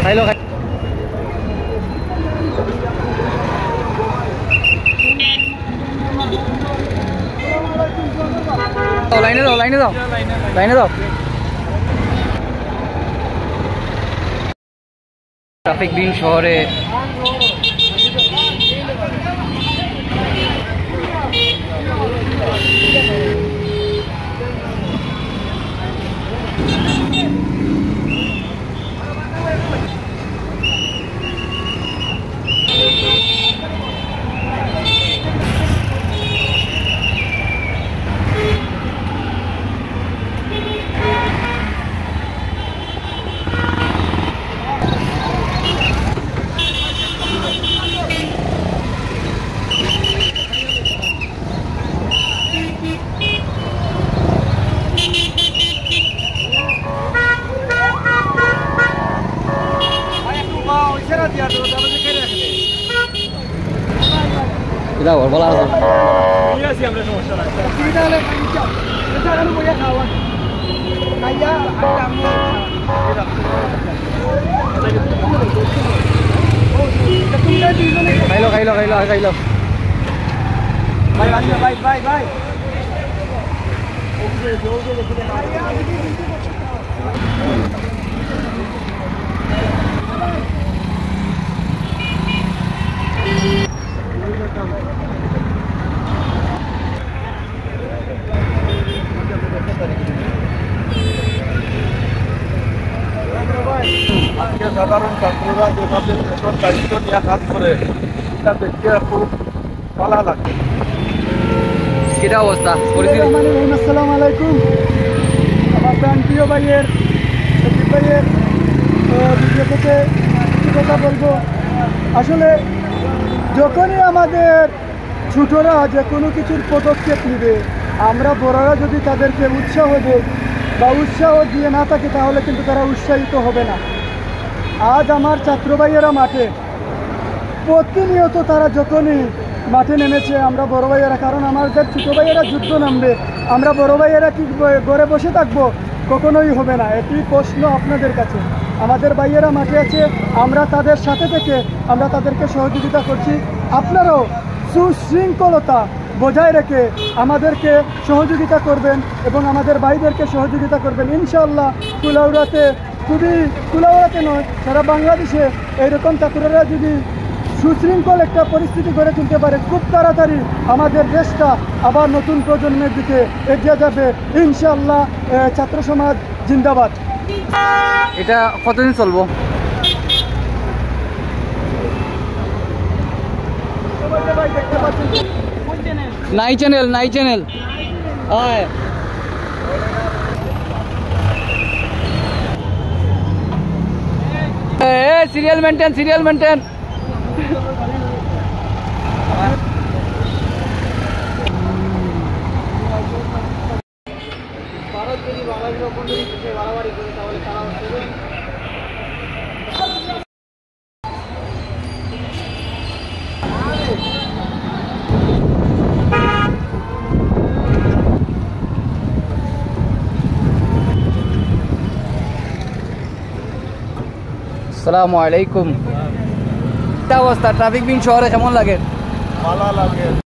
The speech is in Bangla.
খাইলো লাইনে দাও লাইনে দাও লাইনে দাও। ট্রাফিক বিন শহরে বলা খাইলো খাইলো খাইলো খাইলো ভাই ভাই ভাই সাধারণ ছাত্ররা যেভাবে দায়িত্ব নিয়ে কাজ করে এটা দেখতে খুব ভালো লাগে। কিটা অবস্থা? আসসালামু আলাইকুম। আমার প্রান্তীয় ভাইয়ের ভিডিও থেকে কিছু কথা বলবো। আসলে যখনই আমাদের ছোটরা যে কোনো কিছুর পদক্ষেপ নেবে, আমরা বড়রা যদি তাদেরকে উৎসাহ দেই বা উৎসাহ দিয়ে না থাকি তাহলে কিন্তু তারা উৎসাহিত হবে না। আজ আমার ছাত্র ভাইয়েরা মাঠে প্রতিনিয়ত তারা যখনই মাঠে নেমেছে, আমরা বড় ভাইয়েরা, কারণ আমাদের ছোটো ভাইয়েরা যুদ্ধ নামবে, আমরা বড় ভাইয়েরা কি ঘরে বসে থাকবো? কখনোই হবে না। এটি প্রশ্ন আপনাদের কাছে। আমাদের ভাইয়েরা মাঠে আছে, আমরা তাদের সাথে থেকে আমরা তাদেরকে সহযোগিতা করছি। আপনারাও সুশৃঙ্খলতা বজায় রেখে আমাদেরকে সহযোগিতা করবেন এবং আমাদের ভাইদেরকে সহযোগিতা করবেন। ইনশাআল্লাহ কুলাউড়াতে নয়, সারা বাংলাদেশে এইরকম ছাত্ররা যদি সুশৃঙ্খল একটা পরিস্থিতি গড়ে তুলতে পারে, খুব তাড়াতাড়ি আমাদের দেশটা আবার নতুন প্রজন্মের দিকে এগিয়ে যাবে ইনশাআল্লাহ। ছাত্র সমাজ জিন্দাবাদ। এটা কতদিন চলবো? নাই চ্যানেল সিরিয়াল মেনটেন। আসসালামু আলাইকুম। অবস্থা ট্রাফিক বিন শহরে কেমন লাগে? ভালো লাগে।